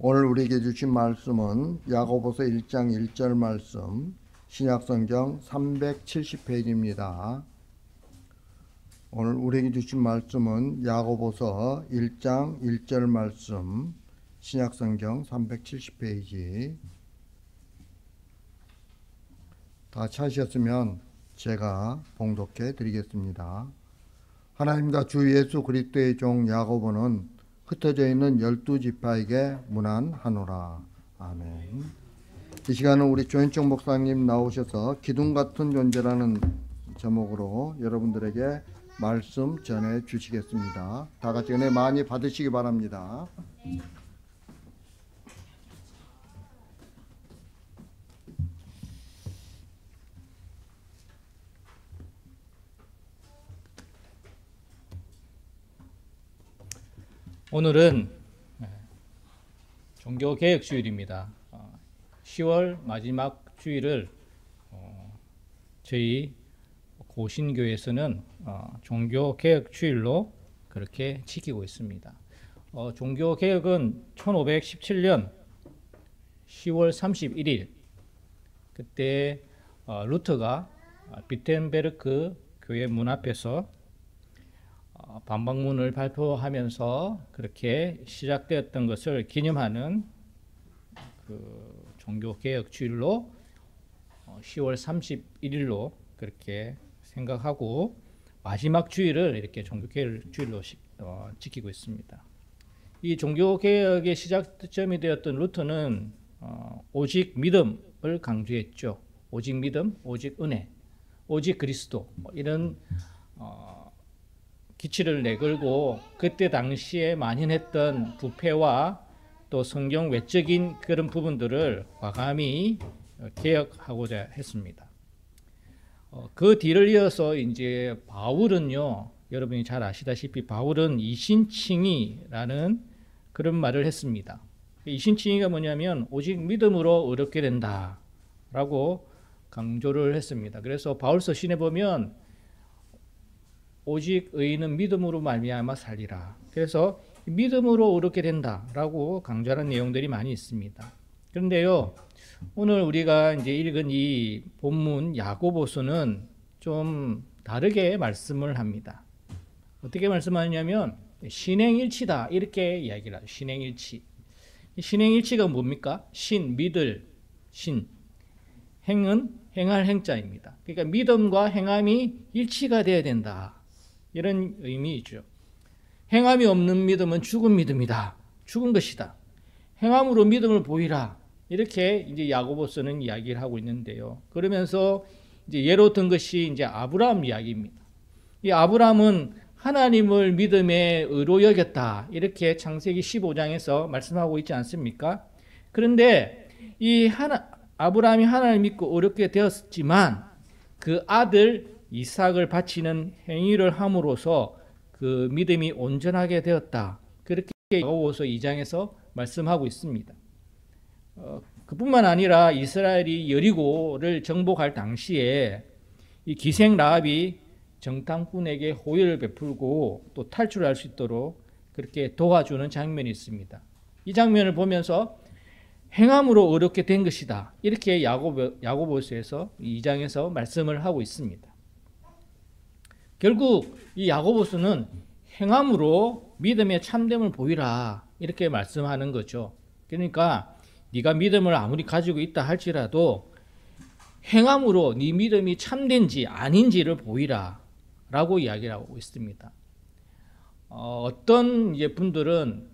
오늘 우리에게 주신 말씀은 야고보서 1장 1절 말씀, 신약성경 370페이지입니다. 오늘 우리에게 주신 말씀은 야고보서 1장 1절 말씀, 신약성경 370페이지. 다 찾으셨으면 제가 봉독해 드리겠습니다. 하나님과 주 예수 그리스도의 종 야고보는 흩어져 있는 12지파에게 문안하노라. 아멘. 이 시간은 우리 조현정 목사님 나오셔서 기둥 같은 존재라는 제목으로 여러분들에게 말씀 전해 주시겠습니다. 다 같이 은혜 많이 받으시기 바랍니다. 오늘은 종교개혁 주일입니다. 10월 마지막 주일을 저희 고신교에서는 종교개혁 주일로 그렇게 지키고 있습니다. 종교개혁은 1517년 10월 31일 그때 루터가 비텐베르크 교회 문 앞에서 반박문을 발표하면서 그렇게 시작되었던 것을 기념하는 그 종교개혁 주일로 10월 31일로 그렇게 생각하고 마지막 주일을 이렇게 종교개혁 주일로 지키고 있습니다. 이 종교개혁의 시작점이 되었던 루터는 오직 믿음을 강조했죠. 오직 믿음, 오직 은혜, 오직 그리스도 이런 기치를 내걸고 그때 당시에 만연했던 부패와 또 성경 외적인 그런 부분들을 과감히 개혁하고자 했습니다. 그 뒤를 이어서 이제 바울은요, 여러분이 잘 아시다시피 바울은 이신칭의라는 그런 말을 했습니다. 이신칭의가 뭐냐면 오직 믿음으로 의롭게 된다라고 강조를 했습니다. 그래서 바울서 신에 보면 오직 의인은 믿음으로 말미암아 살리라. 그래서 믿음으로 의롭게 된다라고 강조하는 내용들이 많이 있습니다. 그런데요, 오늘 우리가 이제 읽은 이 본문 야고보서는 좀 다르게 말씀을 합니다. 어떻게 말씀하냐면 신행일치다 이렇게 이야기를 하죠. 신행일치. 신행일치가 뭡니까? 신, 믿을, 신. 행은 행할 행자입니다. 그러니까 믿음과 행함이 일치가 되어야 된다. 이런 의미이죠. 행함이 없는 믿음은 죽은 믿음이다. 죽은 것이다. 행함으로 믿음을 보이라. 이렇게 이제 야고보서는 이야기를 하고 있는데요. 그러면서 이제 예로 든 것이 이제 아브라함 이야기입니다. 이 아브라함은 하나님을 믿음의 의로 여겼다. 이렇게 창세기 15장에서 말씀하고 있지 않습니까? 그런데 아브라함이 하나님을 믿고 의롭게 되었지만 그 아들 이삭을 바치는 행위를 함으로써 그 믿음이 온전하게 되었다. 그렇게 야고보서 2장에서 말씀하고 있습니다. 그뿐만 아니라 이스라엘이 여리고를 정복할 당시에 이 기생 라합이 정탐꾼에게 호의를 베풀고 또 탈출할 수 있도록 그렇게 도와주는 장면이 있습니다. 이 장면을 보면서 행함으로 의롭게 된 것이다. 이렇게 야고보서에서 2장에서 말씀을 하고 있습니다. 결국 이 야고보서는 행함으로 믿음의 참됨을 보이라 이렇게 말씀하는 거죠. 그러니까 네가 믿음을 아무리 가지고 있다 할지라도 행함으로 네 믿음이 참된지 아닌지를 보이라 라고 이야기를 하고 있습니다. 어떤 이제 분들은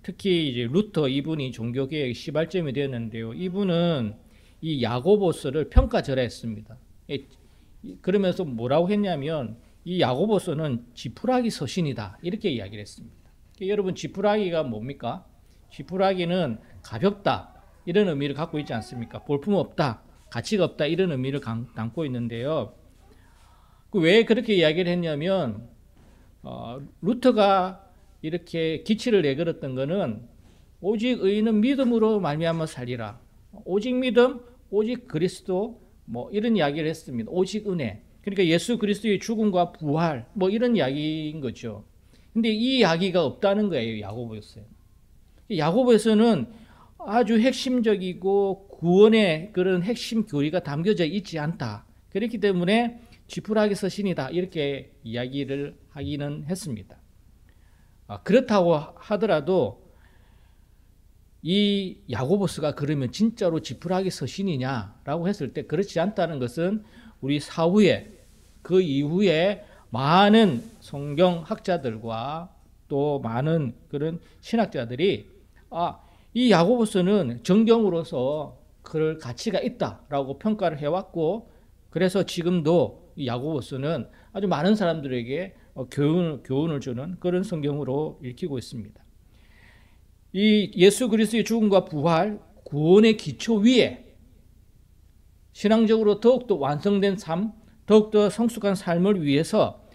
특히 이제 루터 이분이 종교개혁의 시발점이 되었는데요. 이분은 이 야고보서를 평가절하했습니다. 그러면서 뭐라고 했냐면 이 야고보서는 지푸라기 서신이다 이렇게 이야기를 했습니다. 여러분 지푸라기가 뭡니까? 지푸라기는 가볍다 이런 의미를 갖고 있지 않습니까? 볼품없다, 가치가 없다 이런 의미를 담고 있는데요. 왜 그렇게 이야기를 했냐면 루터가 이렇게 기치를 내걸었던 것은 오직 의인은 믿음으로 말미암아 살리라. 오직 믿음, 오직 그리스도 뭐 이런 이야기를 했습니다. 오직 은혜. 그러니까 예수 그리스도의 죽음과 부활 뭐 이런 이야기인 거죠. 근데 이 이야기가 없다는 거예요. 야고보서에. 야고보에서는 아주 핵심적이고 구원의 그런 핵심 교리가 담겨져 있지 않다. 그렇기 때문에 지푸라기 서신이다. 이렇게 이야기를 하기는 했습니다. 그렇다고 하더라도 이 야고보서가 그러면 진짜로 지푸라기 서신이냐라고 했을 때 그렇지 않다는 것은 우리 사후에 그 이후에 많은 성경학자들과 또 많은 그런 신학자들이 이 야고보서는 정경으로서 그럴 가치가 있다라고 평가를 해왔고 그래서 지금도 이 야고보서는 아주 많은 사람들에게 교훈을 주는 그런 성경으로 읽히고 있습니다. 이 예수 그리스도의 죽음과 부활, 구원의 기초 위에 신앙적으로 더욱더 완성된 삶, 더욱더 성숙한 삶을 위해서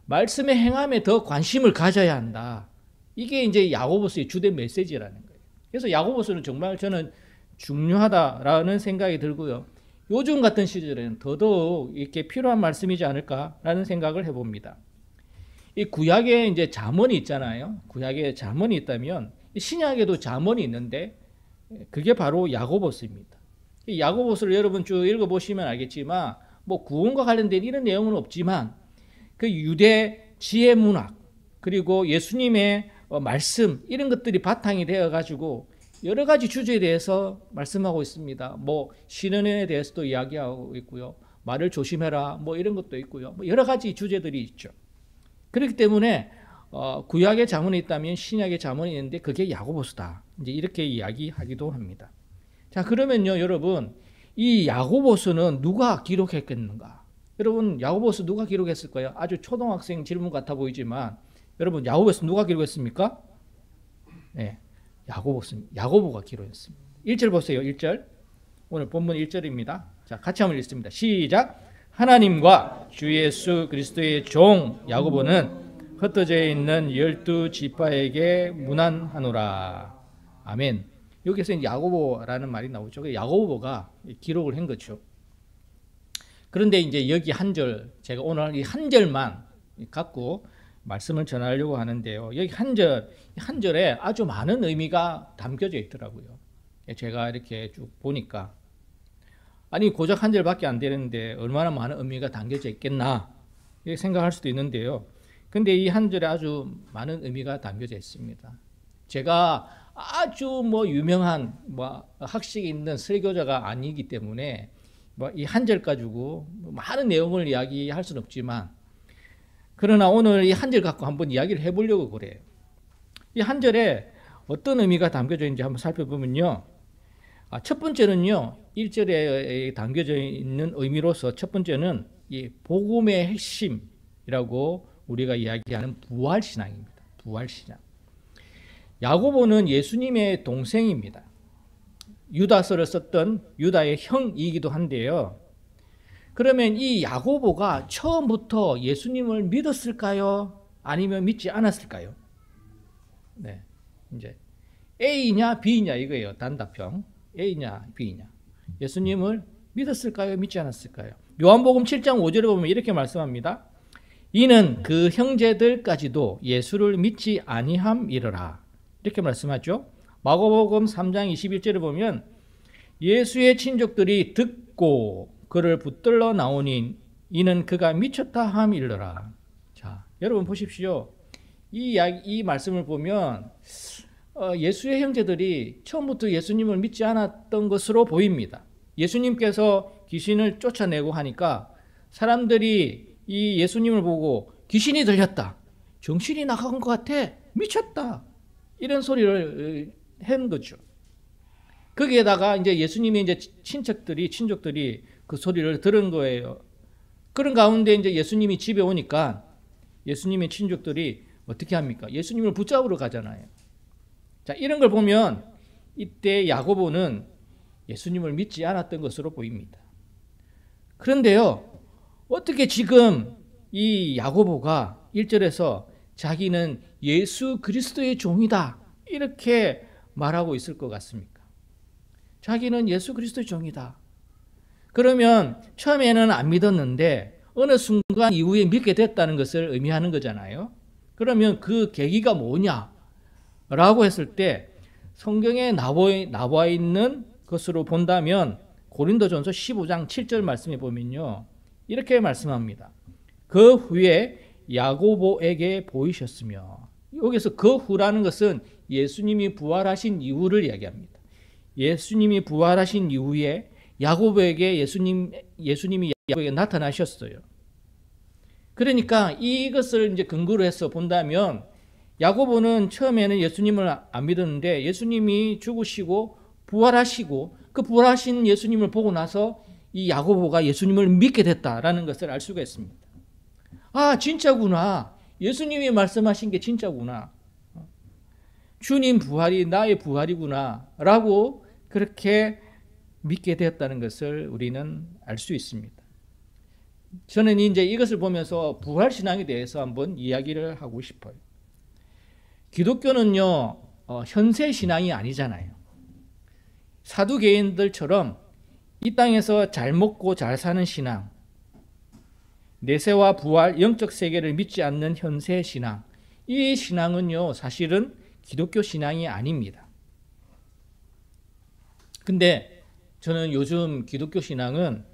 말씀의 행함에 더 관심을 가져야 한다. 이게 이제 야고보서의 주된 메시지라는 거예요. 그래서 야고보서는 정말 저는 중요하다라는 생각이 들고요. 요즘 같은 시절에는 더더욱 이렇게 필요한 말씀이지 않을까라는 생각을 해봅니다. 이 구약에 이제 잠언이 있잖아요. 구약에 잠언이 있다면 신약에도 잠언이 있는데 그게 바로 야고보서입니다. 이 야고보서를 여러분 쭉 읽어보시면 알겠지만 뭐 구원과 관련된 이런 내용은 없지만 그 유대 지혜 문학 그리고 예수님의 말씀 이런 것들이 바탕이 되어가지고 여러 가지 주제에 대해서 말씀하고 있습니다. 뭐 신은에 대해서도 이야기하고 있고요. 말을 조심해라 뭐 이런 것도 있고요. 뭐 여러 가지 주제들이 있죠. 그렇기 때문에 구약의 잠언이 있다면 신약의 잠언이 있는데 그게 야고보서다. 이제 이렇게 이야기하기도 합니다. 자, 그러면요, 여러분, 이 야고보서는 누가 기록했겠는가? 여러분, 야고보서 누가 기록했을까요? 아주 초등학생 질문 같아 보이지만 여러분, 야고보서 누가 기록했습니까? 네, 야고보가 기록했습니다. 1절 보세요. 1절. 오늘 본문 1절입니다. 자, 같이 한번 읽습니다. 시작. 하나님과 주 예수 그리스도의 종 야고보는 흩어져 있는 12지파에게 문안하노라. 아멘. 여기서 야고보라는 말이 나오죠. 야고보가 기록을 한 거죠. 그런데 이제 여기 한 절, 제가 오늘 이 한 절만 갖고 말씀을 전하려고 하는데요. 여기 한 절에 아주 많은 의미가 담겨져 있더라고요. 제가 이렇게 쭉 보니까. 아니, 고작 한 절밖에 안 되는데 얼마나 많은 의미가 담겨져 있겠나 이렇게 생각할 수도 있는데요. 근데 이 한 절에 아주 많은 의미가 담겨져 있습니다. 제가 아주 유명한 학식이 있는 설교자가 아니기 때문에 이 한 절 가지고 많은 내용을 이야기할 수는 없지만 그러나 오늘 이 한 절 갖고 한번 이야기를 해보려고 그래요. 이 한 절에 어떤 의미가 담겨져 있는지 한번 살펴보면요. 첫 번째는요, 1절에 담겨져 있는 의미로서 첫 번째는 이 복음의 핵심이라고 우리가 이야기하는 부활신앙입니다. 부활신앙. 야고보는 예수님의 동생입니다. 유다서를 썼던 유다의 형이기도 한데요. 그러면 이 야고보가 처음부터 예수님을 믿었을까요? 아니면 믿지 않았을까요? 네, 이제 A냐 B냐 이거예요. 단답형. A냐 B냐. 예수님을 믿었을까요? 믿지 않았을까요? 요한복음 7장 5절에 보면 이렇게 말씀합니다. 이는 그 형제들까지도 예수를 믿지 아니함이러라. 이렇게 말씀하죠. 마가복음 3장 21절에 보면 예수의 친족들이 듣고 그를 붙들러 나오니 이는 그가 미쳤다 함이러라. 자, 여러분 보십시오. 이 말씀을 보면 예수의 형제들이 처음부터 예수님을 믿지 않았던 것으로 보입니다. 예수님께서 귀신을 쫓아내고 하니까 사람들이 이 예수님을 보고 귀신이 들렸다. 정신이 나간 것 같아. 미쳤다. 이런 소리를 한 거죠. 거기에다가 이제 예수님의 이제 친족들이 그 소리를 들은 거예요. 그런 가운데 이제 예수님이 집에 오니까 예수님의 친족들이 어떻게 합니까? 예수님을 붙잡으러 가잖아요. 자, 이런 걸 보면 이때 야고보는 예수님을 믿지 않았던 것으로 보입니다. 그런데요, 어떻게 지금 이 야고보가 1절에서 자기는 예수 그리스도의 종이다 이렇게 말하고 있을 것 같습니까? 자기는 예수 그리스도의 종이다. 그러면 처음에는 안 믿었는데 어느 순간 이후에 믿게 됐다는 것을 의미하는 거잖아요. 그러면 그 계기가 뭐냐라고 했을 때 성경에 나와 있는 것으로 본다면 고린도전서 15장 7절 말씀에 보면요. 이렇게 말씀합니다. 그 후에 야고보에게 보이셨으며, 여기서 그 후라는 것은 예수님이 부활하신 이후를 이야기합니다. 예수님이 부활하신 이후에 야고보에게 예수님이 야고보에게 나타나셨어요. 그러니까 이것을 이제 근거로 해서 본다면 야고보는 처음에는 예수님을 안 믿었는데 예수님이 죽으시고 부활하시고 그 부활하신 예수님을 보고 나서 이 야고보가 예수님을 믿게 됐다라는 것을 알 수가 있습니다. 아, 진짜구나. 예수님이 말씀하신 게 진짜구나. 주님 부활이 나의 부활이구나 라고 그렇게 믿게 되었다는 것을 우리는 알 수 있습니다. 저는 이제 이것을 보면서 부활신앙에 대해서 한번 이야기를 하고 싶어요. 기독교는요, 현세신앙이 아니잖아요. 사두개인들처럼 이 땅에서 잘 먹고 잘 사는 신앙, 내세와 부활, 영적 세계를 믿지 않는 현세신앙, 이 신앙은요, 사실은 기독교 신앙이 아닙니다. 근데 저는 요즘 기독교 신앙은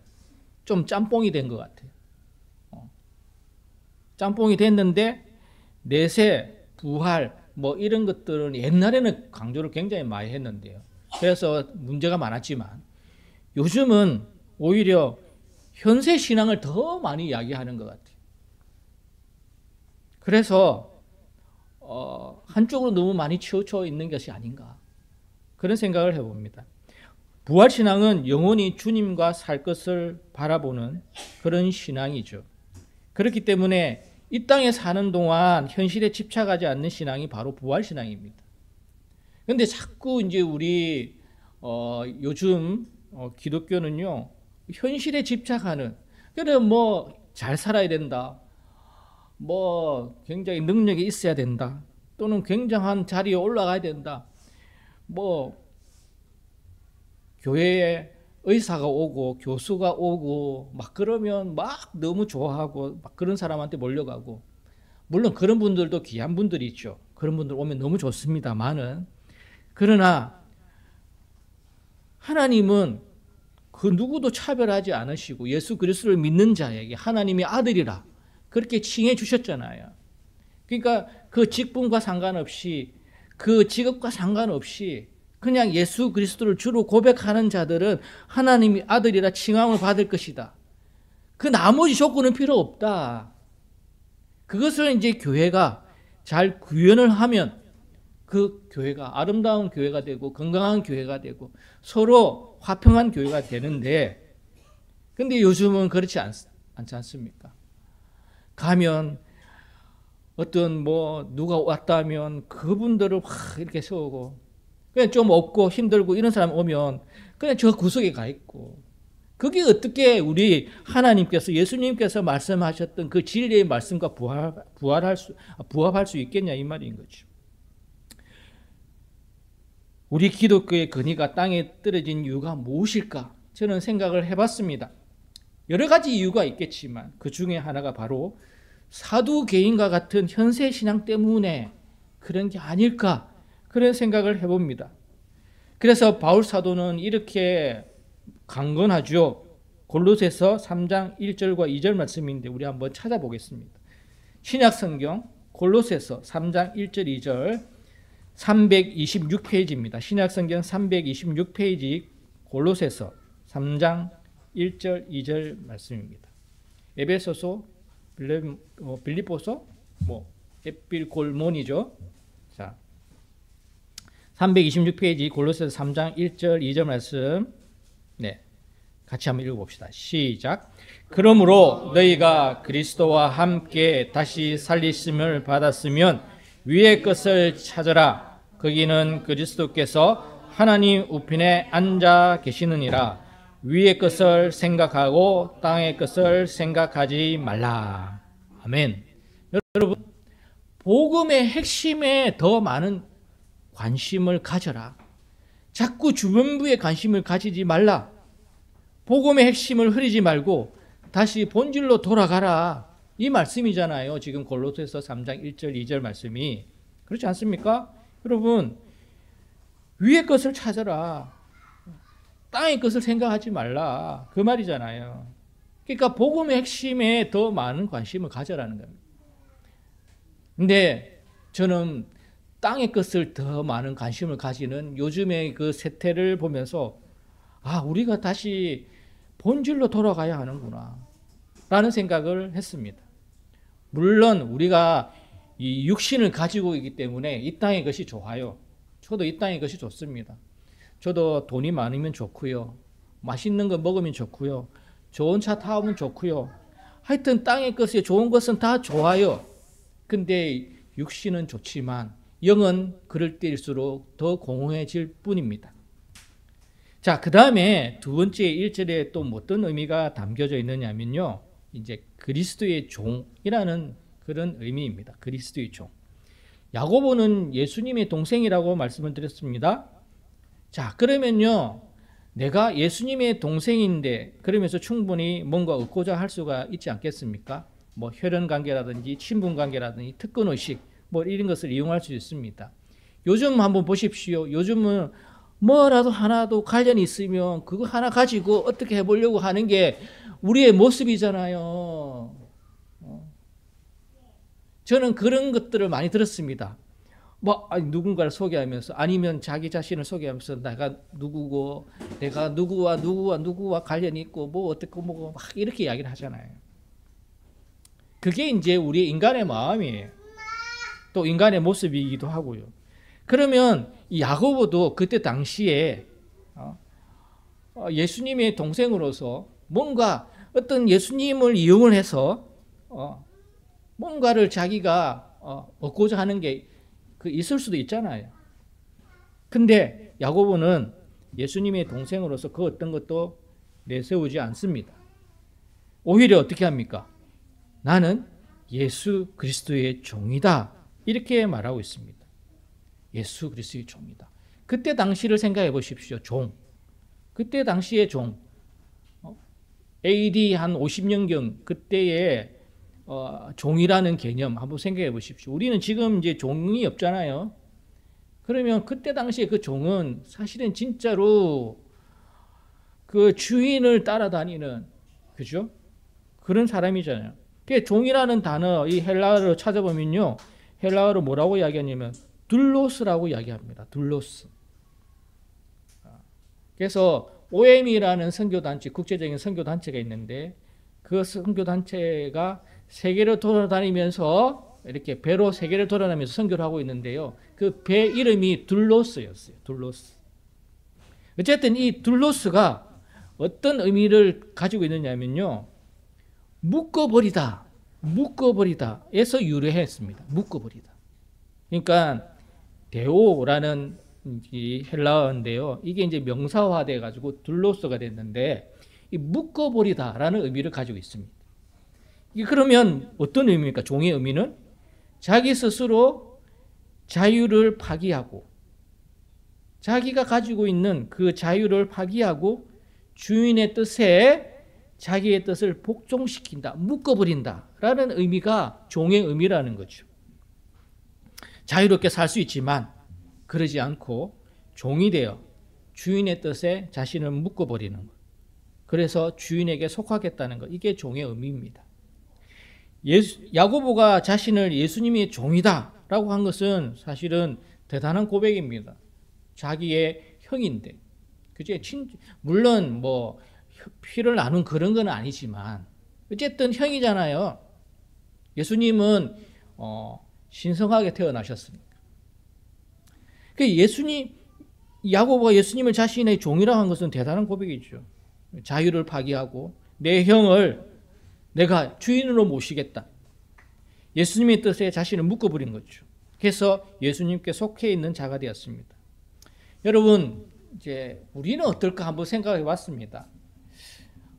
좀 짬뽕이 된 것 같아요. 짬뽕이 됐는데 내세, 부활 뭐 이런 것들은 옛날에는 강조를 굉장히 많이 했는데요. 그래서 문제가 많았지만 요즘은 오히려 현세 신앙을 더 많이 이야기하는 것 같아요. 그래서 한쪽으로 너무 많이 치우쳐 있는 것이 아닌가 그런 생각을 해봅니다. 부활신앙은 영원히 주님과 살 것을 바라보는 그런 신앙이죠. 그렇기 때문에 이 땅에 사는 동안 현실에 집착하지 않는 신앙이 바로 부활신앙입니다. 그런데 자꾸 이제 우리 요즘 기독교는요, 현실에 집착하는, 그래 뭐 잘 살아야 된다, 뭐 굉장히 능력이 있어야 된다, 또는 굉장한 자리에 올라가야 된다, 뭐 교회에 의사가 오고 교수가 오고 막 그러면 막 너무 좋아하고 막 그런 사람한테 몰려가고, 물론 그런 분들도 귀한 분들이 있죠. 그런 분들 오면 너무 좋습니다만은, 그러나 하나님은 그 누구도 차별하지 않으시고 예수 그리스도를 믿는 자에게 하나님의 아들이라 그렇게 칭해 주셨잖아요. 그러니까 그 직분과 상관없이, 그 직업과 상관없이 그냥 예수 그리스도를 주로 고백하는 자들은 하나님의 아들이라 칭함을 받을 것이다. 그 나머지 조건은 필요 없다. 그것을 이제 교회가 잘 구현을 하면 그 교회가 아름다운 교회가 되고 건강한 교회가 되고 서로 화평한 교회가 되는데, 근데 요즘은 그렇지 않지 않습니까? 가면 어떤 뭐 누가 왔다면 그분들을 확 이렇게 세우고, 그냥 좀 없고 힘들고 이런 사람 오면 그냥 저 구석에 가 있고, 그게 어떻게 우리 하나님께서 예수님께서 말씀하셨던 그 진리의 말씀과 부합할 수 있겠냐 이 말인 거죠. 우리 기독교의 근위가 땅에 떨어진 이유가 무엇일까? 저는 생각을 해봤습니다. 여러 가지 이유가 있겠지만 그 중에 하나가 바로 사두개인과 같은 현세 신앙 때문에 그런 게 아닐까, 그런 생각을 해봅니다. 그래서 바울 사도는 이렇게 강건하죠. 골로새서 3장 1절과 2절 말씀인데 우리 한번 찾아보겠습니다. 신약 성경 골로새서 3장 1절 2절 326페이지입니다. 신약 성경 326페이지 골로새서 3장 1절 2절 말씀입니다. 에베소서, 빌립보서, 에필골몬이죠. 자, 326페이지 골로새서 3장 1절 2절 말씀, 네, 같이 한번 읽어봅시다. 시작. 그러므로 너희가 그리스도와 함께 다시 살리심을 받았으면 위의 것을 찾으라. 거기는 그리스도께서 하나님 우편에 앉아 계시느니라. 위의 것을 생각하고 땅의 것을 생각하지 말라. 아멘. 여러분, 복음의 핵심에 더 많은 관심을 가져라. 자꾸 주변부에 관심을 가지지 말라. 복음의 핵심을 흐리지 말고 다시 본질로 돌아가라. 이 말씀이잖아요. 지금 골로새서 3장 1절 2절 말씀이. 그렇지 않습니까? 여러분, 위의 것을 찾아라. 땅의 것을 생각하지 말라. 그 말이잖아요. 그러니까 복음의 핵심에 더 많은 관심을 가져라는 겁니다. 근데 저는 땅의 것을 더 많은 관심을 가지는 요즘의 그 세태를 보면서 우리가 다시 본질로 돌아가야 하는구나 라는 생각을 했습니다. 물론 우리가 이 육신을 가지고 있기 때문에 이 땅의 것이 좋아요. 저도 이 땅의 것이 좋습니다. 저도 돈이 많으면 좋고요. 맛있는 거 먹으면 좋고요. 좋은 차 타면 좋고요. 하여튼 땅의 것에 좋은 것은 다 좋아요. 근데 육신은 좋지만 영은 그럴 때일수록 더 공허해질 뿐입니다. 자, 그 다음에 두 번째 1절에 또 어떤 의미가 담겨져 있느냐면요. 이제 그리스도의 종이라는 그런 의미입니다. 그리스도의 종. 야고보는 예수님의 동생이라고 말씀을 드렸습니다. 자, 그러면요. 내가 예수님의 동생인데 그러면서 충분히 뭔가 얻고자 할 수가 있지 않겠습니까? 뭐 혈연 관계라든지 친분 관계라든지 특권 의식 뭐 이런 것을 이용할 수 있습니다. 요즘 한번 보십시오. 요즘은 뭐라도 하나도 관련이 있으면 그거 하나 가지고 어떻게 해보려고 하는 게 우리의 모습이잖아요. 저는 그런 것들을 많이 들었습니다. 누군가를 소개하면서 아니면 자기 자신을 소개하면서 내가 누구고 내가 누구와 관련이 있고 뭐 어떻고 뭐 막 이렇게 이야기를 하잖아요. 그게 이제 우리 인간의 마음이에요. 또 인간의 모습이기도 하고요. 그러면 이 야고보도 그때 당시에 예수님의 동생으로서 뭔가 어떤 예수님을 이용을 해서 뭔가를 자기가 얻고자 하는 게 있을 수도 있잖아요. 근데 야고보는 예수님의 동생으로서 그 어떤 것도 내세우지 않습니다. 오히려 어떻게 합니까? 나는 예수 그리스도의 종이다. 이렇게 말하고 있습니다. 예수 그리스도의 종이다. 그때 당시를 생각해 보십시오. 종. 그때 당시의 종. AD 한 50년경 그때의 종이라는 개념 한번 생각해 보십시오. 우리는 지금 이제 종이 없잖아요. 그러면 그때 당시에 그 종은 사실은 진짜로 그 주인을 따라다니는, 그죠? 그런 사람이잖아요. 그 종이라는 단어, 이 헬라어로 찾아보면요. 헬라어로 뭐라고 이야기하냐면 둘로스라고 이야기합니다. 둘로스. 그래서 OM이라는 선교단체, 국제적인 선교단체가 있는데 그 선교단체가 세계를 돌아다니면서 이렇게 배로 세계를 돌아다니면서 선교를 하고 있는데요. 그 배 이름이 둘로스였어요. 둘로스. 어쨌든 이 둘로스가 어떤 의미를 가지고 있느냐면요. 묶어버리다. 묶어버리다에서 유래했습니다. 묶어버리다. 그러니까 데오라는 이 헬라어인데요. 이게 이제 명사화돼 가지고 둘로스가 됐는데 이 묶어버리다라는 의미를 가지고 있습니다. 이게 그러면 어떤 의미입니까? 종의 의미는 자기 스스로 자유를 파기하고 자기가 가지고 있는 그 자유를 파기하고 주인의 뜻에 자기의 뜻을 복종시킨다, 묶어버린다라는 의미가 종의 의미라는 거죠. 자유롭게 살 수 있지만 그러지 않고 종이 되어 주인의 뜻에 자신을 묶어버리는 것. 그래서 주인에게 속하겠다는 것. 이게 종의 의미입니다. 야고보가 자신을 예수님의 종이다라고 한 것은 사실은 대단한 고백입니다. 자기의 형인데, 그제 물론 뭐 피를 나눈 그런 건 아니지만 어쨌든 형이잖아요. 예수님은 신성하게 태어나셨습니다. 야고보가 예수님을 자신의 종이라고 한 것은 대단한 고백이죠. 자유를 파기하고 내 형을 내가 주인으로 모시겠다. 예수님의 뜻에 자신을 묶어버린 거죠. 그래서 예수님께 속해 있는 자가 되었습니다. 여러분, 이제 우리는 어떨까 한번 생각해 봤습니다.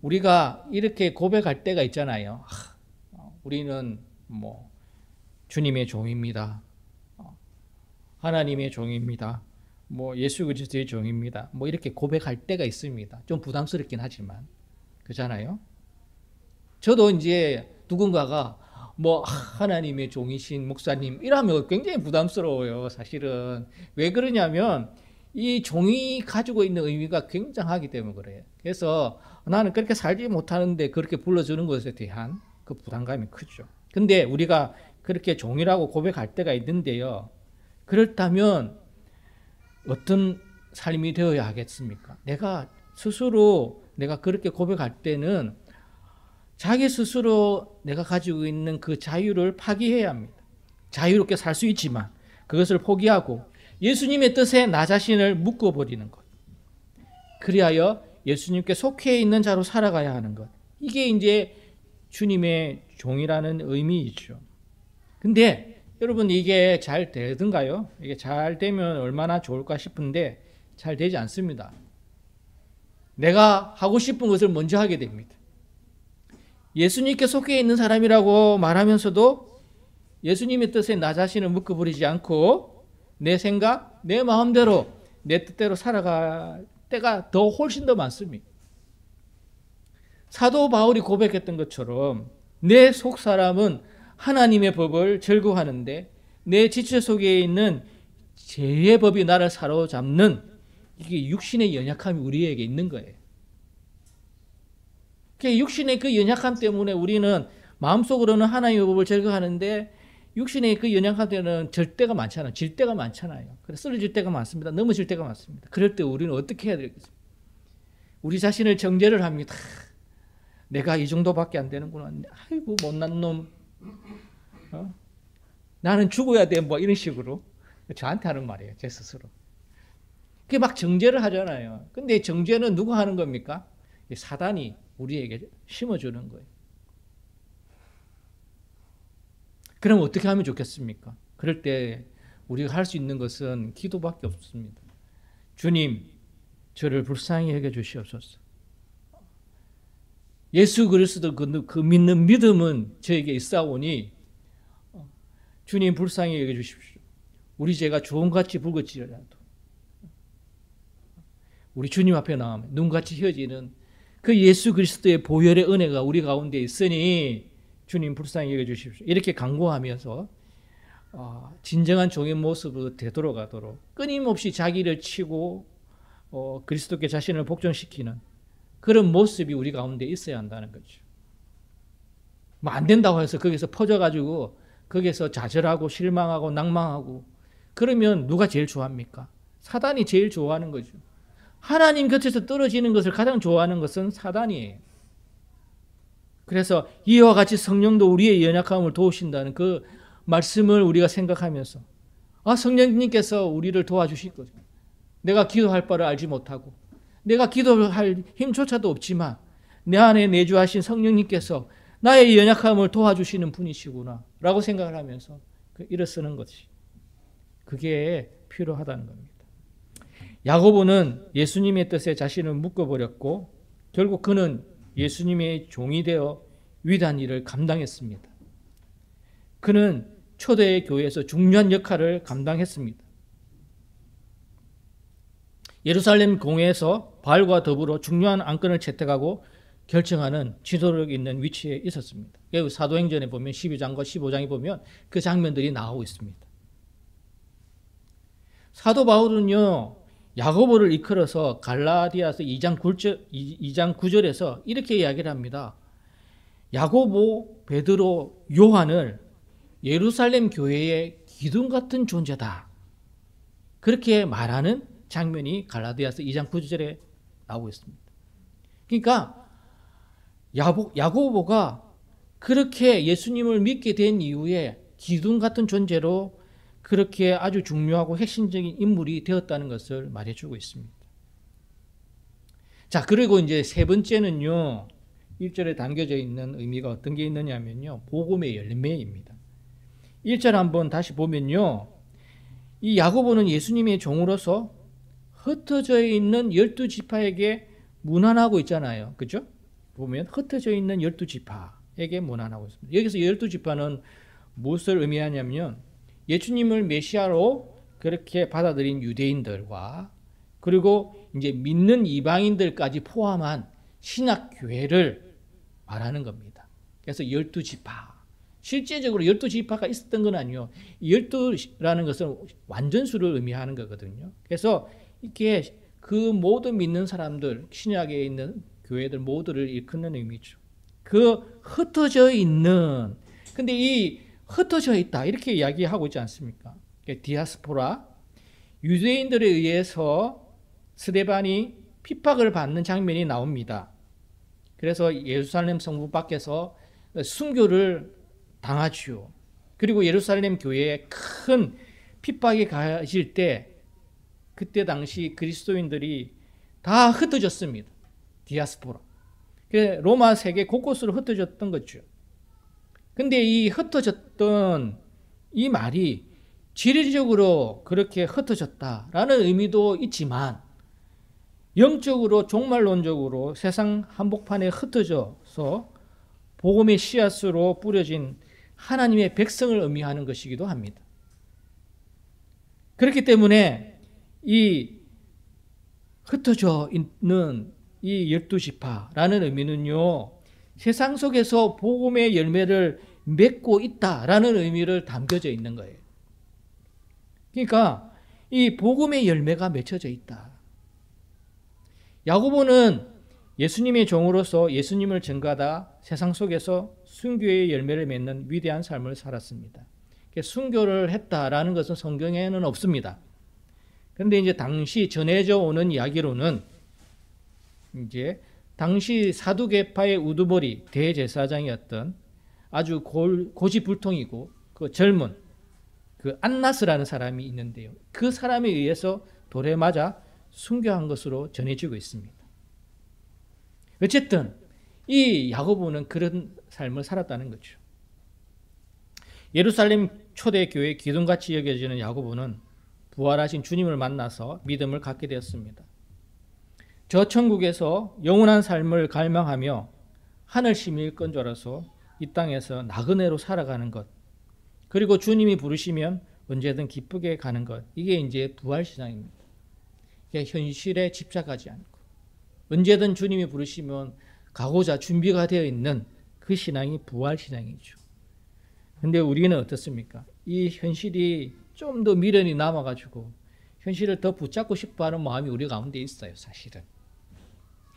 우리가 이렇게 고백할 때가 있잖아요. 우리는 뭐 주님의 종입니다. 하나님의 종입니다. 뭐 예수 그리스도의 종입니다. 뭐 이렇게 고백할 때가 있습니다. 좀 부담스럽긴 하지만 그렇잖아요. 저도 이제 누군가가 뭐 하나님의 종이신 목사님 이러면 굉장히 부담스러워요. 사실은 왜 그러냐면 이 종이 가지고 있는 의미가 굉장하기 때문에 그래요. 그래서 나는 그렇게 살지 못하는데 그렇게 불러주는 것에 대한 그 부담감이 크죠. 근데 우리가 그렇게 종이라고 고백할 때가 있는데요. 그렇다면 어떤 삶이 되어야 하겠습니까? 내가 스스로 내가 그렇게 고백할 때는 자기 스스로 내가 가지고 있는 그 자유를 파기해야 합니다. 자유롭게 살 수 있지만 그것을 포기하고 예수님의 뜻에 나 자신을 묶어버리는 것. 그리하여 예수님께 속해 있는 자로 살아가야 하는 것. 이게 이제 주님의 종이라는 의미이죠. 근데 여러분 이게 잘 되던가요? 이게 잘 되면 얼마나 좋을까 싶은데 잘 되지 않습니다. 내가 하고 싶은 것을 먼저 하게 됩니다. 예수님께 속해 있는 사람이라고 말하면서도 예수님의 뜻에 나 자신을 묶어버리지 않고 내 생각, 내 마음대로, 내 뜻대로 살아갈 때가 더 훨씬 더 많습니다. 사도 바울이 고백했던 것처럼 내 속사람은 하나님의 법을 즐거워하는데 내 지체 속에 있는 죄의 법이 나를 사로잡는 이게 육신의 연약함이 우리에게 있는 거예요. 육신의 그 연약함 때문에 우리는 마음속으로는 하나님의 법을 즐거워하는데 육신의 그 연약함 때는 질 때가 많잖아요. 질 때가 많잖아요. 그래서 쓰러질 때가 많습니다. 넘어질 때가 많습니다. 그럴 때 우리는 어떻게 해야 되겠습니까? 우리 자신을 정죄를 합니다. 내가 이 정도밖에 안 되는구나. 아이고 못난 놈. 나는 죽어야 돼. 뭐 이런 식으로 저한테 하는 말이에요. 제 스스로. 그게 막 정죄를 하잖아요. 근데 정죄는 누가 하는 겁니까? 사단이 우리에게 심어주는 거예요. 그럼 어떻게 하면 좋겠습니까? 그럴 때 우리가 할 수 있는 것은 기도밖에 없습니다. 주님, 저를 불쌍히 여겨 주시옵소서. 예수 그리스도 그 믿는 믿음은 저에게 있사오니 주님 불쌍히 여겨 주십시오. 우리 죄가 주홍같이 붉을지라도 우리 주님 앞에 나오면 눈같이 휘어지는 그 예수 그리스도의 보혈의 은혜가 우리 가운데 있으니 주님 불쌍히 여겨주십시오. 이렇게 간구하면서 진정한 종의 모습으로 되돌아가도록 끊임없이 자기를 치고 그리스도께 자신을 복종시키는 그런 모습이 우리 가운데 있어야 한다는 거죠. 뭐 안 된다고 해서 거기서 퍼져가지고 거기서 좌절하고 실망하고 낭망하고 그러면 누가 제일 좋아합니까? 사단이 제일 좋아하는 거죠. 하나님 곁에서 떨어지는 것을 가장 좋아하는 것은 사단이에요. 그래서 이와 같이 성령도 우리의 연약함을 도우신다는 그 말씀을 우리가 생각하면서 성령님께서 우리를 도와주실 거죠. 내가 기도할 바를 알지 못하고 내가 기도할 힘조차도 없지만 내 안에 내주하신 성령님께서 나의 연약함을 도와주시는 분이시구나 라고 생각을 하면서 일어서는 것이 그게 필요하다는 겁니다. 야고보는 예수님의 뜻에 자신을 묶어버렸고 결국 그는 예수님의 종이 되어 위대한 일을 감당했습니다. 그는 초대 교회에서 중요한 역할을 감당했습니다. 예루살렘 공회에서 바울과 더불어 중요한 안건을 채택하고 결정하는 지도력 있는 위치에 있었습니다. 사도행전에 보면 12장과 15장에 보면 그 장면들이 나오고 있습니다. 사도 바울은요, 야고보를 이끌어서 갈라디아서 2장 9절에서 이렇게 이야기를 합니다. 야고보, 베드로, 요한을 예루살렘 교회의 기둥 같은 존재다. 그렇게 말하는 장면이 갈라디아서 2장 9절에 나오고 있습니다. 그러니까 야고보가 그렇게 예수님을 믿게 된 이후에 기둥 같은 존재로 그렇게 아주 중요하고 핵심적인 인물이 되었다는 것을 말해주고 있습니다. 자, 그리고 이제 세 번째는요, 1절에 담겨져 있는 의미가 어떤 게 있느냐면요, 복음의 열매입니다. 1절 한번 다시 보면요, 이 야고보는 예수님의 종으로서 흩어져 있는 12지파에게 문안하고 있잖아요. 그죠? 보면 흩어져 있는 12지파에게 문안하고 있습니다. 여기서 12지파는 무엇을 의미하냐면 예수님을 메시아로 그렇게 받아들인 유대인들과 그리고 이제 믿는 이방인들까지 포함한 신학교회를 말하는 겁니다. 그래서 12지파. 실제적으로 12지파가 있었던 건 아니에요. 12라는 것은 완전수를 의미하는 거거든요. 그래서 이게 그 모든 믿는 사람들, 신약에 있는 교회들 모두를 일컫는 의미죠. 그 흩어져 있는, 근데 이 흩어져 있다 이렇게 이야기하고 있지 않습니까? 디아스포라, 유대인들에 의해서 스데반이 핍박을 받는 장면이 나옵니다. 그래서 예루살렘 성부 밖에서 순교를 당하지요. 그리고 예루살렘 교회에 큰 핍박이 가해질 때 그때 당시 그리스도인들이 다 흩어졌습니다. 디아스포라. 로마 세계 곳곳으로 흩어졌던 거죠. 근데 이 흩어졌던 이 말이 지리적으로 그렇게 흩어졌다라는 의미도 있지만 영적으로 종말론적으로 세상 한복판에 흩어져서 복음의 씨앗으로 뿌려진 하나님의 백성을 의미하는 것이기도 합니다. 그렇기 때문에 이 흩어져 있는 이 12지파라는 의미는요, 세상 속에서 복음의 열매를 맺고 있다라는 의미를 담겨져 있는 거예요. 그러니까 이 복음의 열매가 맺혀져 있다. 야고보는 예수님의 종으로서 예수님을 전가하다 세상 속에서 순교의 열매를 맺는 위대한 삶을 살았습니다. 순교를 했다라는 것은 성경에는 없습니다. 그런데 이제 당시 전해져 오는 이야기로는 이제 당시 사두개파의 우두머리 대제사장이었던 아주 고집불통이고 그 젊은 그 안나스라는 사람이 있는데요. 그 사람에 의해서 돌에 맞아 순교한 것으로 전해지고 있습니다. 어쨌든 이 야고보는 그런 삶을 살았다는 거죠. 예루살렘 초대교회 기둥같이 여겨지는 야고보는 부활하신 주님을 만나서 믿음을 갖게 되었습니다. 저 천국에서 영원한 삶을 갈망하며 하늘심이 일건져라서 이 땅에서 나그네로 살아가는 것, 그리고 주님이 부르시면 언제든 기쁘게 가는 것, 이게 이제 부활신앙입니다. 현실에 집착하지 않고 언제든 주님이 부르시면 가고자 준비가 되어 있는 그 신앙이 부활신앙이죠. 근데 우리는 어떻습니까? 이 현실이 좀 더 미련이 남아가지고 현실을 더 붙잡고 싶어하는 마음이 우리 가운데 있어요, 사실은.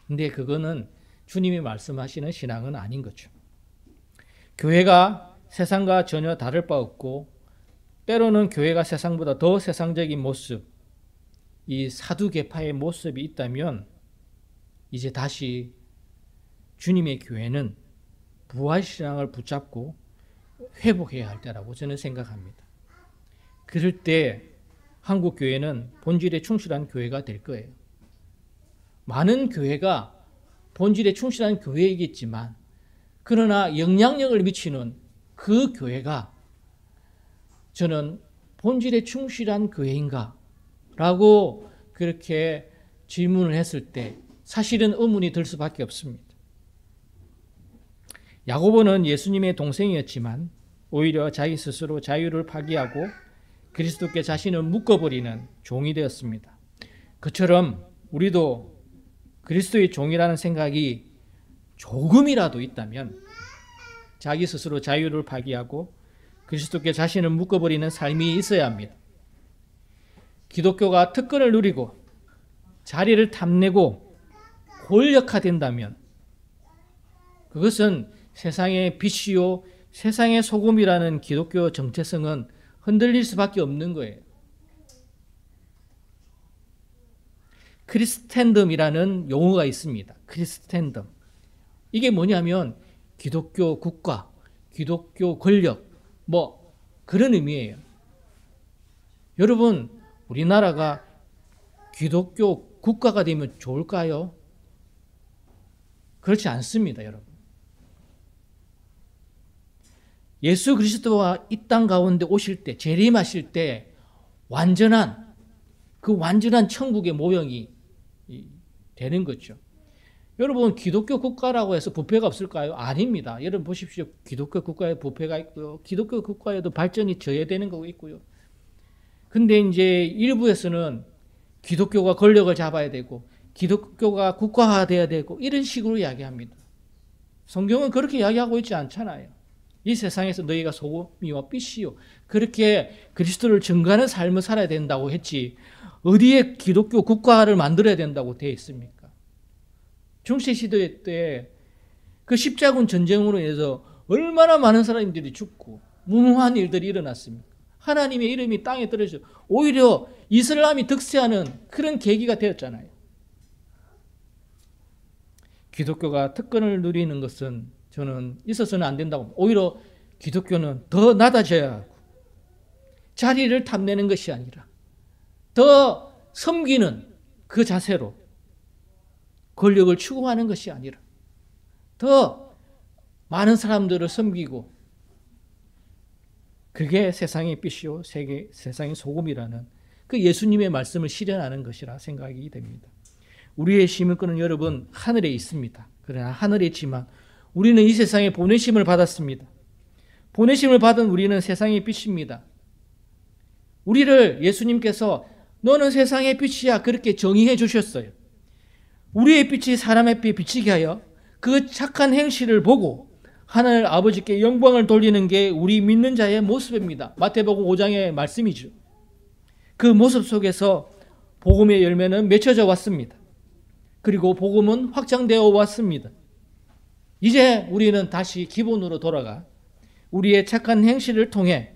근데 그거는 주님이 말씀하시는 신앙은 아닌 거죠. 교회가 세상과 전혀 다를 바 없고 때로는 교회가 세상보다 더 세상적인 모습, 이 사두개파의 모습이 있다면 이제 다시 주님의 교회는 부활신앙을 붙잡고 회복해야 할 때라고 저는 생각합니다. 그럴 때 한국 교회는 본질에 충실한 교회가 될 거예요. 많은 교회가 본질에 충실한 교회이겠지만 그러나 영향력을 미치는 그 교회가 저는 본질에 충실한 교회인가? 라고 그렇게 질문을 했을 때 사실은 의문이 들 수밖에 없습니다. 야고보는 예수님의 동생이었지만 오히려 자기 스스로 자유를 파기하고 그리스도께 자신을 묶어버리는 종이 되었습니다. 그처럼 우리도 그리스도의 종이라는 생각이 조금이라도 있다면 자기 스스로 자유를 파기하고 그리스도께 자신을 묶어버리는 삶이 있어야 합니다. 기독교가 특권을 누리고 자리를 탐내고 권력화된다면 그것은 세상의 빛이요 세상의 소금이라는 기독교 정체성은 흔들릴 수밖에 없는 거예요. 크리스텐덤이라는 용어가 있습니다. 크리스텐덤. 이게 뭐냐면 기독교 국가, 기독교 권력, 뭐 그런 의미예요. 여러분, 우리나라가 기독교 국가가 되면 좋을까요? 그렇지 않습니다, 여러분. 예수 그리스도와 이 땅 가운데 오실 때, 재림하실 때 완전한 천국의 모형이 되는 거죠. 여러분, 기독교 국가라고 해서 부패가 없을까요? 아닙니다. 여러분 보십시오. 기독교 국가에 부패가 있고요. 기독교 국가에도 발전이 저해되는 거가 있고요. 근데 이제 일부에서는 기독교가 권력을 잡아야 되고 기독교가 국가화돼야 되고 이런 식으로 이야기합니다. 성경은 그렇게 이야기하고 있지 않잖아요. 이 세상에서 너희가 소금이와 빛이요. 그렇게 그리스도를 증거하는 삶을 살아야 된다고 했지. 어디에 기독교 국가를 만들어야 된다고 되어 있습니까? 중세시대 때 그 십자군 전쟁으로 인해서 얼마나 많은 사람들이 죽고 무능한 일들이 일어났습니까? 하나님의 이름이 땅에 떨어져 오히려 이슬람이 득세하는 그런 계기가 되었잖아요. 기독교가 특권을 누리는 것은 저는 있어서는 안 된다고 봅니다. 오히려 기독교는 더 낮아져야 하고 자리를 탐내는 것이 아니라 더 섬기는 그 자세로 권력을 추구하는 것이 아니라 더 많은 사람들을 섬기고 그게 세상의 빛이요 세상의 소금이라는 그 예수님의 말씀을 실현하는 것이라 생각이 됩니다. 우리의 시민권은 여러분 하늘에 있습니다. 그러나 하늘에 있지만 우리는 이 세상에 보내심을 받았습니다. 보내심을 받은 우리는 세상의 빛입니다. 우리를 예수님께서 너는 세상의 빛이야 그렇게 정의해 주셨어요. 우리의 빛이 사람의 빛에 비치게 하여 그 착한 행실을 보고 하늘 아버지께 영광을 돌리는 게 우리 믿는 자의 모습입니다. 마태복음 5장의 말씀이죠. 그 모습 속에서 복음의 열매는 맺혀져 왔습니다. 그리고 복음은 확장되어 왔습니다. 이제 우리는 다시 기본으로 돌아가 우리의 착한 행실을 통해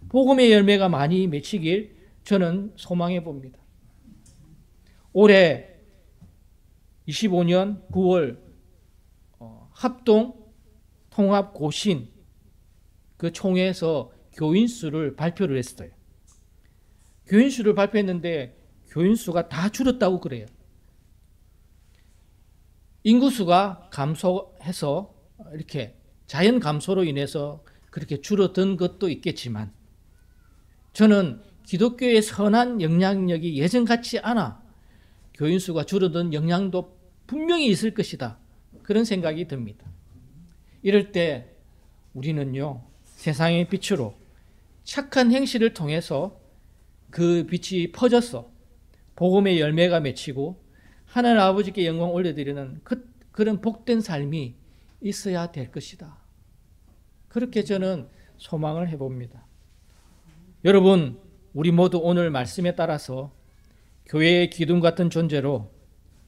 복음의 열매가 많이 맺히길 저는 소망해 봅니다. 올해 25년 9월 합동 통합 고신 그 총회에서 교인 수를 발표를 했어요. 교인 수를 발표했는데 교인 수가 다 줄었다고 그래요. 인구수가 감소해서 이렇게 자연 감소로 인해서 그렇게 줄어든 것도 있겠지만 저는 기독교의 선한 영향력이 예전 같지 않아 교인 수가 줄어든 영향도 분명히 있을 것이다. 그런 생각이 듭니다. 이럴 때 우리는요, 세상의 빛으로 착한 행실을 통해서 그 빛이 퍼져서 복음의 열매가 맺히고 하나님 아버지께 영광 올려드리는 그런 복된 삶이 있어야 될 것이다. 그렇게 저는 소망을 해봅니다. 여러분, 우리 모두 오늘 말씀에 따라서 교회의 기둥 같은 존재로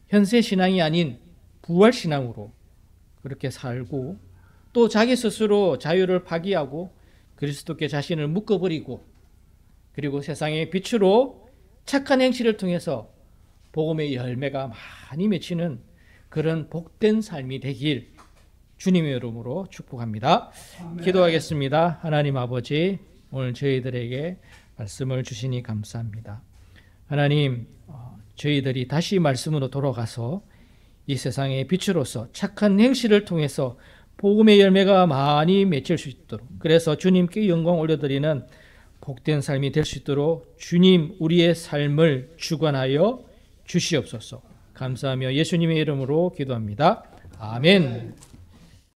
현세 신앙이 아닌 부활 신앙으로 그렇게 살고 또 자기 스스로 자유를 파기하고 그리스도께 자신을 묶어버리고 그리고 세상의 빛으로 착한 행실을 통해서 복음의 열매가 많이 맺히는 그런 복된 삶이 되길 주님의 이름으로 축복합니다. 아멘. 기도하겠습니다. 하나님 아버지, 오늘 저희들에게 말씀을 주시니 감사합니다. 하나님, 저희들이 다시 말씀으로 돌아가서 이 세상의 빛으로서 착한 행실을 통해서 복음의 열매가 많이 맺힐 수 있도록, 그래서 주님께 영광 올려드리는 복된 삶이 될 수 있도록 주님 우리의 삶을 주관하여 주시옵소서. 감사하며 예수님의 이름으로 기도합니다. 아멘.